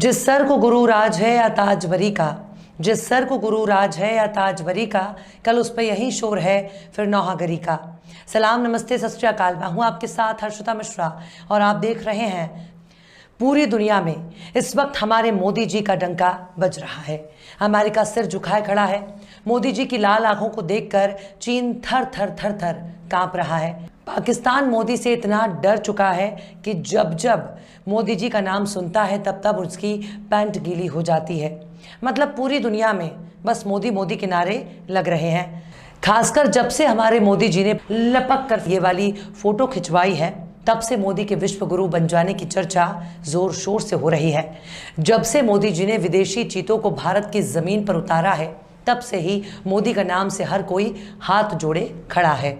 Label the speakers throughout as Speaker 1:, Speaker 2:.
Speaker 1: जिस सर को गुरु राज है या ताजवरी का, जिस सर को गुरु राज है या ताजवरी का, कल उस पर यही शोर है फिर नौहागरी का। सलाम नमस्ते सत श्री अकाल। मैं हूँ आपके साथ हर्षिता मिश्रा और आप देख रहे हैं। पूरी दुनिया में इस वक्त हमारे मोदी जी का डंका बज रहा है। अमेरिका सिर झुकाए खड़ा है। मोदी जी की लाल आंखों को देखकर चीन थर थर थर थर कांप रहा है। पाकिस्तान मोदी से इतना डर चुका है कि जब जब मोदी जी का नाम सुनता है तब तब उसकी पैंट गीली हो जाती है। मतलब पूरी दुनिया में बस मोदी मोदी के नारे लग रहे हैं। खासकर जब से हमारे मोदी जी ने लपक कर ये वाली फोटो खिंचवाई है तब से मोदी के विश्व गुरु बन जाने की चर्चा जोर शोर से हो रही है। जब से मोदी जी ने विदेशी चीतों को भारत की जमीन पर उतारा है तब से ही मोदी का नाम से हर कोई हाथ जोड़े खड़ा है।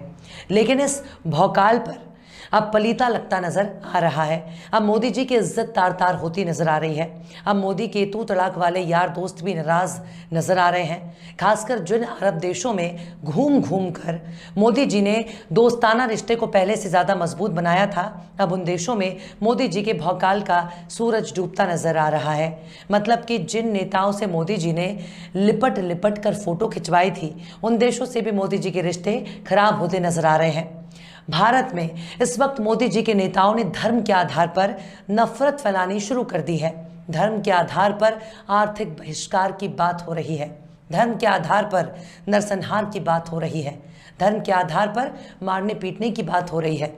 Speaker 1: लेकिन इस भौकाल पर अब पलीता लगता नजर आ रहा है। अब मोदी जी की इज्जत तार तार होती नजर आ रही है। अब मोदी के तू तड़ाक वाले यार दोस्त भी नाराज नजर आ रहे हैं। खासकर जिन अरब देशों में घूम घूम कर मोदी जी ने दोस्ताना रिश्ते को पहले से ज़्यादा मजबूत बनाया था, अब उन देशों में मोदी जी के भौकाल का सूरज डूबता नजर आ रहा है। मतलब कि जिन नेताओं से मोदी जी ने लिपट लिपट कर फोटो खिंचवाई थी उन देशों से भी मोदी जी के रिश्ते खराब होते नजर आ रहे हैं। भारत में इस वक्त मोदी जी के नेताओं ने धर्म के आधार पर नफरत फैलानी शुरू कर दी है। धर्म के आधार पर आर्थिक बहिष्कार की बात हो रही है। धर्म के आधार पर नरसंहार की बात हो रही है। धर्म के आधार पर मारने पीटने की बात हो रही है।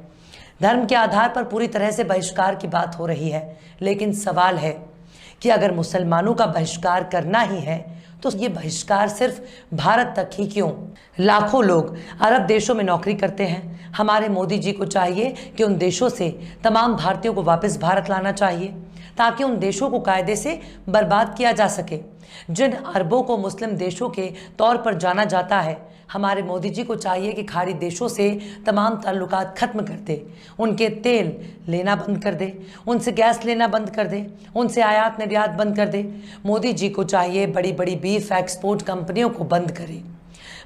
Speaker 1: धर्म के आधार पर पूरी तरह से बहिष्कार की बात हो रही है। लेकिन सवाल है कि अगर मुसलमानों का बहिष्कार करना ही है तो ये बहिष्कार सिर्फ भारत तक ही क्यों? लाखों लोग अरब देशों में नौकरी करते हैं। हमारे मोदी जी को चाहिए कि उन देशों से तमाम भारतीयों को वापस भारत लाना चाहिए ताकि उन देशों को कायदे से बर्बाद किया जा सके। जिन अरबों को मुस्लिम देशों के तौर पर जाना जाता है, हमारे मोदी जी को चाहिए कि खाड़ी देशों से तमाम ताल्लुकात ख़त्म कर दे, उनके तेल लेना बंद कर दे, उनसे गैस लेना बंद कर दे, उनसे आयात निर्यात बंद कर दे। मोदी जी को चाहिए बड़ी बड़ी बीफ एक्सपोर्ट कंपनियों को बंद करे,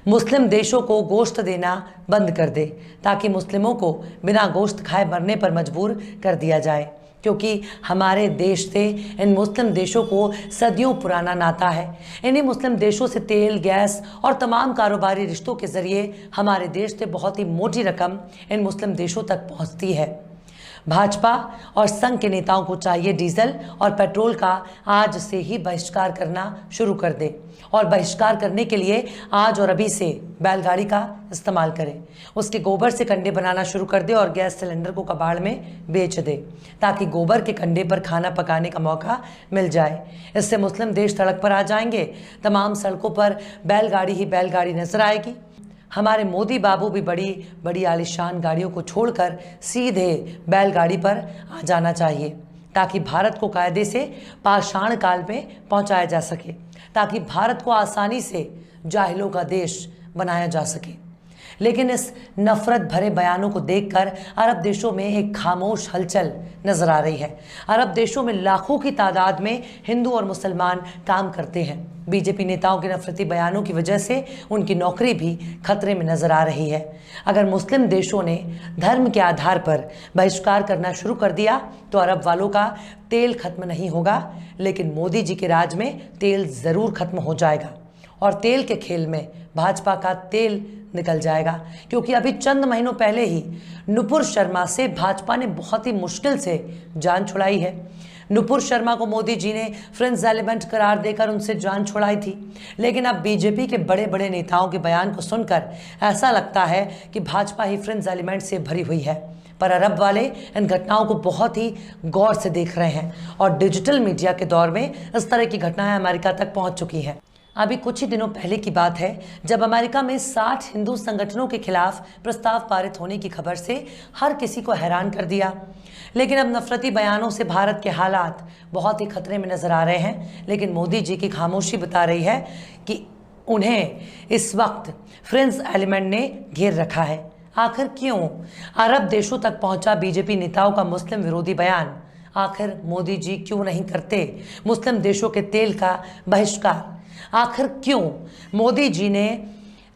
Speaker 1: मुस्लिम देशों को गोश्त देना बंद कर दे ताकि मुस्लिमों को बिना गोश्त खाए मरने पर मजबूर कर दिया जाए। क्योंकि हमारे देश से इन मुस्लिम देशों को सदियों पुराना नाता है। इन्हीं मुस्लिम देशों से तेल, गैस और तमाम कारोबारी रिश्तों के ज़रिए हमारे देश से बहुत ही मोटी रकम इन मुस्लिम देशों तक पहुंचती है। भाजपा और संघ के नेताओं को चाहिए डीजल और पेट्रोल का आज से ही बहिष्कार करना शुरू कर दे और बहिष्कार करने के लिए आज और अभी से बैलगाड़ी का इस्तेमाल करें। उसके गोबर से कंडे बनाना शुरू कर दे और गैस सिलेंडर को कबाड़ में बेच दे ताकि गोबर के कंडे पर खाना पकाने का मौका मिल जाए। इससे मुस्लिम देश सड़क पर आ जाएंगे। तमाम सड़कों पर बैलगाड़ी ही बैलगाड़ी नजर आएगी। हमारे मोदी बाबू भी बड़ी बड़ी आलीशान गाड़ियों को छोड़कर सीधे बैलगाड़ी पर आ जाना चाहिए ताकि भारत को कायदे से पाषाण काल में पहुंचाया जा सके, ताकि भारत को आसानी से जाहिलों का देश बनाया जा सके। लेकिन इस नफरत भरे बयानों को देखकर अरब देशों में एक खामोश हलचल नजर आ रही है। अरब देशों में लाखों की तादाद में हिंदू और मुसलमान काम करते हैं। बीजेपी नेताओं के नफरती बयानों की वजह से उनकी नौकरी भी खतरे में नजर आ रही है। अगर मुस्लिम देशों ने धर्म के आधार पर बहिष्कार करना शुरू कर दिया तो अरब वालों का तेल खत्म नहीं होगा, लेकिन मोदी जी के राज में तेल ज़रूर खत्म हो जाएगा और तेल के खेल में भाजपा का तेल निकल जाएगा। क्योंकि अभी चंद महीनों पहले ही नुपुर शर्मा से भाजपा ने बहुत ही मुश्किल से जान छुड़ाई है। नुपुर शर्मा को मोदी जी ने फ्रेंड्स एलिमेंट करार देकर उनसे जान छुड़ाई थी। लेकिन अब बीजेपी के बड़े बड़े नेताओं के बयान को सुनकर ऐसा लगता है कि भाजपा ही फ्रेंड्स एलिमेंट से भरी हुई है। पर अरब वाले इन घटनाओं को बहुत ही गौर से देख रहे हैं और डिजिटल मीडिया के दौर में इस तरह की घटनाएं अमेरिका तक पहुंच चुकी हैं। अभी कुछ ही दिनों पहले की बात है जब अमेरिका में 60 हिंदू संगठनों के खिलाफ प्रस्ताव पारित होने की खबर से हर किसी को हैरान कर दिया। लेकिन अब नफरती बयानों से भारत के हालात बहुत ही खतरे में नजर आ रहे हैं। लेकिन मोदी जी की खामोशी बता रही है कि उन्हें इस वक्त फ्रेंड्स एलिमेंट ने घेर रखा है। आखिर क्यों अरब देशों तक पहुंचा बीजेपी नेताओं का मुस्लिम विरोधी बयान? आखिर मोदी जी क्यों नहीं करते मुस्लिम देशों के तेल का बहिष्कार? आखिर क्यों मोदी जी ने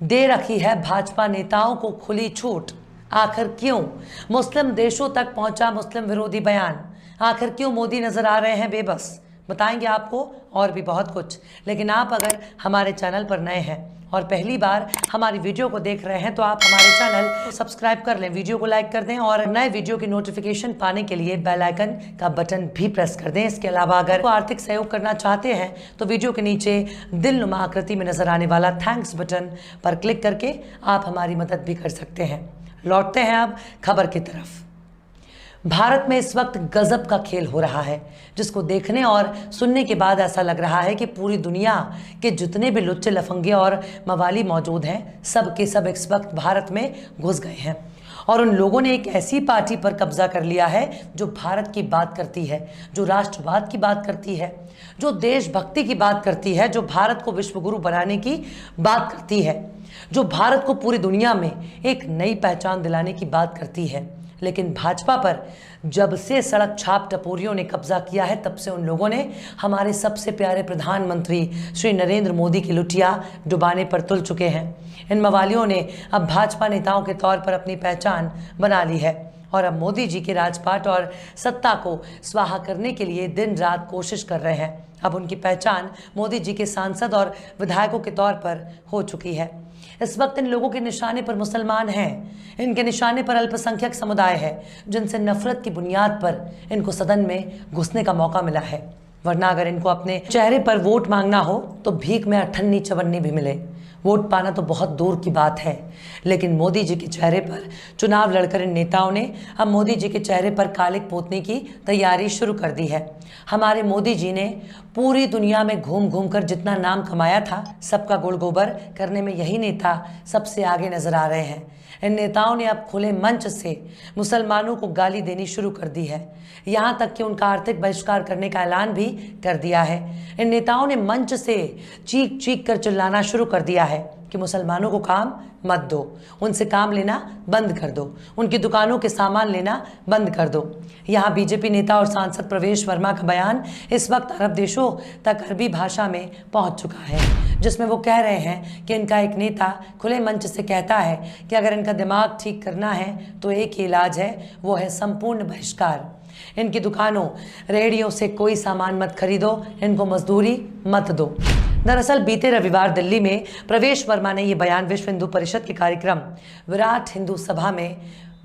Speaker 1: दे रखी है भाजपा नेताओं को खुली छूट? आखिर क्यों मुस्लिम देशों तक पहुंचा मुस्लिम विरोधी बयान? आखिर क्यों मोदी नजर आ रहे हैं बेबस? बताएंगे आपको और भी बहुत कुछ। लेकिन आप अगर हमारे चैनल पर नए हैं और पहली बार हमारी वीडियो को देख रहे हैं तो आप हमारे चैनल को सब्सक्राइब कर लें, वीडियो को लाइक कर दें और नए वीडियो की नोटिफिकेशन पाने के लिए बेल आइकन का बटन भी प्रेस कर दें। इसके अलावा अगर आर्थिक सहयोग करना चाहते हैं तो वीडियो के नीचे दिलनुमा आकृति में नजर आने वाला थैंक्स बटन पर क्लिक करके आप हमारी मदद भी कर सकते हैं। लौटते हैं अब खबर की तरफ। भारत में इस वक्त गजब का खेल हो रहा है, जिसको देखने और सुनने के बाद ऐसा लग रहा है कि पूरी दुनिया के जितने भी लुच्चे लफंगे और मवाली मौजूद हैं, सब के सब इस वक्त भारत में घुस गए हैं और उन लोगों ने एक ऐसी पार्टी पर कब्जा कर लिया है जो भारत की बात करती है, जो राष्ट्रवाद की बात करती है, जो देशभक्ति की बात करती है, जो भारत को विश्वगुरु बनाने की बात करती है, जो भारत को पूरी दुनिया में एक नई पहचान दिलाने की बात करती है। लेकिन भाजपा पर जब से सड़क छाप टपोरियों ने कब्जा किया है, तब से उन लोगों ने हमारे सबसे प्यारे प्रधानमंत्री श्री नरेंद्र मोदी की लुटिया डुबाने पर तुल चुके हैं। इन मवालियों ने अब भाजपा नेताओं के तौर पर अपनी पहचान बना ली है और अब मोदी जी के राजपाट और सत्ता को स्वाहा करने के लिए दिन रात कोशिश कर रहे हैं। अब उनकी पहचान मोदी जी के सांसद और विधायकों के तौर पर हो चुकी है। इस वक्त इन लोगों के निशाने पर मुसलमान हैं, इनके निशाने पर अल्पसंख्यक समुदाय है, जिनसे नफरत की बुनियाद पर इनको सदन में घुसने का मौका मिला है। वरना अगर इनको अपने चेहरे पर वोट मांगना हो तो भीख में अठन्नी चवन्नी भी मिले। वोट पाना तो बहुत दूर की बात है, लेकिन मोदी जी के चेहरे पर चुनाव लड़कर इन नेताओं ने अब मोदी जी के चेहरे पर कालिक पोतने की तैयारी शुरू कर दी है। हमारे मोदी जी ने पूरी दुनिया में घूम घूम कर जितना नाम कमाया था, सबका गुड़ गोबर करने में यही नेता सबसे आगे नजर आ रहे हैं। इन नेताओं ने अब खुले मंच से मुसलमानों को गाली देनी शुरू कर दी है, यहाँ तक कि उनका आर्थिक बहिष्कार करने का ऐलान भी कर दिया है। इन नेताओं ने मंच से चीख चीख कर चिल्लाना शुरू कर दिया है कि मुसलमानों को काम मत दो, उनसे काम लेना बंद कर दो, उनकी दुकानों के सामान लेना बंद कर दो। यहाँ बीजेपी नेता और सांसद प्रवेश वर्मा का बयान इस वक्त अरब देशों तक अरबी भाषा में पहुंच चुका है, जिसमें वो कह रहे हैं कि इनका एक नेता खुले मंच से कहता है कि अगर इनका दिमाग ठीक करना है तो एक ही इलाज है, वो है संपूर्ण बहिष्कार। इनकी दुकानों रेहड़ियों से कोई सामान मत खरीदो, इनको मजदूरी मत दो। दरअसल बीते रविवार दिल्ली में प्रवेश वर्मा ने ये बयान विश्व हिंदू परिषद के कार्यक्रम विराट हिंदू सभा में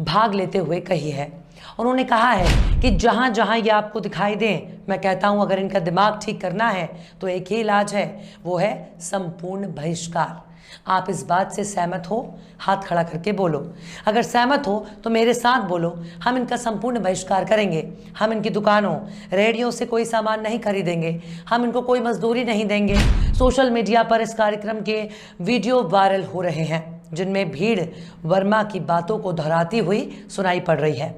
Speaker 1: भाग लेते हुए कही है। उन्होंने कहा है कि जहां जहां ये आपको दिखाई दें, मैं कहता हूं अगर इनका दिमाग ठीक करना है तो एक ही इलाज है, वो है संपूर्ण बहिष्कार। आप इस बात से सहमत हो? हाथ खड़ा करके बोलो। अगर सहमत हो तो मेरे साथ बोलो, हम इनका संपूर्ण बहिष्कार करेंगे। हम इनकी दुकानों रेहड़ियों से कोई सामान नहीं खरीदेंगे, हम इनको कोई मजदूरी नहीं देंगे। सोशल मीडिया पर इस कार्यक्रम के वीडियो वायरल हो रहे हैं, जिनमें भीड़ वर्मा की बातों को दोहराती हुई सुनाई पड़ रही है।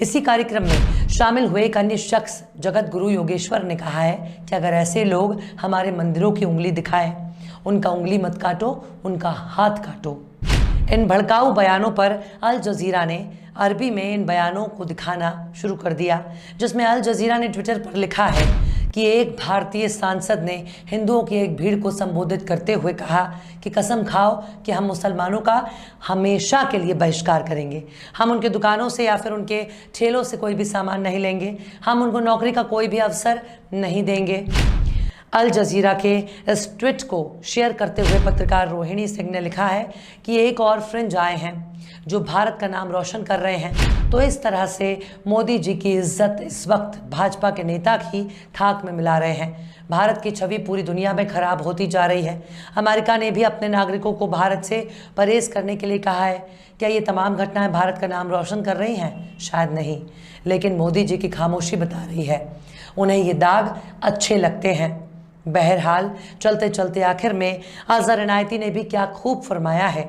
Speaker 1: इसी कार्यक्रम में शामिल हुए एक अन्य शख्स जगत गुरु योगेश्वर ने कहा है कि अगर ऐसे लोग हमारे मंदिरों की उंगली दिखाएं, उनका उंगली मत काटो, उनका हाथ काटो। इन भड़काऊ बयानों पर अल जजीरा ने अरबी में इन बयानों को दिखाना शुरू कर दिया, जिसमें अल जजीरा ने ट्विटर पर लिखा है कि एक भारतीय सांसद ने हिंदुओं की एक भीड़ को संबोधित करते हुए कहा कि कसम खाओ कि हम मुसलमानों का हमेशा के लिए बहिष्कार करेंगे। हम उनके दुकानों से या फिर उनके ठेलों से कोई भी सामान नहीं लेंगे, हम उनको नौकरी का कोई भी अवसर नहीं देंगे। अल जजीरा के इस ट्वीट को शेयर करते हुए पत्रकार रोहिणी सिंह ने लिखा है कि एक और फ्रिंज आए हैं जो भारत का नाम रोशन कर रहे हैं। तो इस तरह से मोदी जी की इज्जत इस वक्त भाजपा के नेता की खाक में मिला रहे हैं। भारत की छवि पूरी दुनिया में खराब होती जा रही है। अमेरिका ने भी अपने नागरिकों को भारत से परहेज करने के लिए कहा है। क्या ये तमाम घटनाएं भारत का नाम रोशन कर रही हैं? शायद नहीं, लेकिन मोदी जी की खामोशी बता रही है। उन्हें ये दाग अच्छे लगते हैं। बहरहाल चलते चलते आखिर में अजहर इनायती ने भी क्या खूब फरमाया है,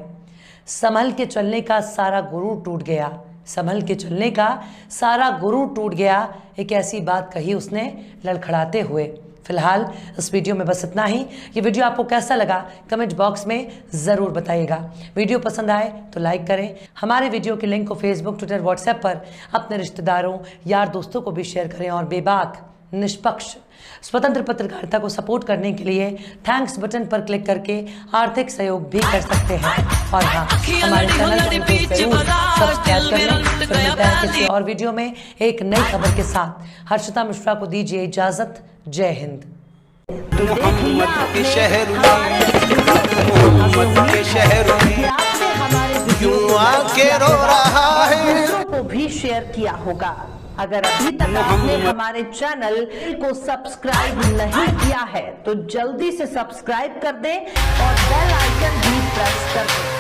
Speaker 1: संभल के चलने का सारा गुरूर टूट गया, संभल के चलने का सारा गुरूर टूट गया। एक ऐसी बात कही उसने लड़खड़ाते हुए। फिलहाल इस वीडियो में बस इतना ही। ये वीडियो आपको कैसा लगा कमेंट बॉक्स में ज़रूर बताइएगा। वीडियो पसंद आए तो लाइक करें। हमारे वीडियो की लिंक को फेसबुक, ट्विटर, व्हाट्सएप पर अपने रिश्तेदारों, यार दोस्तों को भी शेयर करें और बेबाक, निष्पक्ष, स्वतंत्र पत्रकारिता को सपोर्ट करने के लिए थैंक्स बटन पर क्लिक करके आर्थिक सहयोग भी कर सकते हैं। और हाँ, हमारे चैनल को जरूर सब्सक्राइब कर लें। फिर मिलते हैं किसी और वीडियो में एक नई खबर के साथ। हर्षिता मिश्रा को दीजिए इजाजत। जय हिंद।
Speaker 2: मोहम्मद के शहर में, मोहम्मद के शहर में क्यों आके रो रहा है।
Speaker 3: दूसरों को भी शेयर किया होगा। अगर अभी तक आपने हमारे चैनल को सब्सक्राइब नहीं किया है तो जल्दी से सब्सक्राइब कर दें और बेल आइकन भी प्रेस कर दें।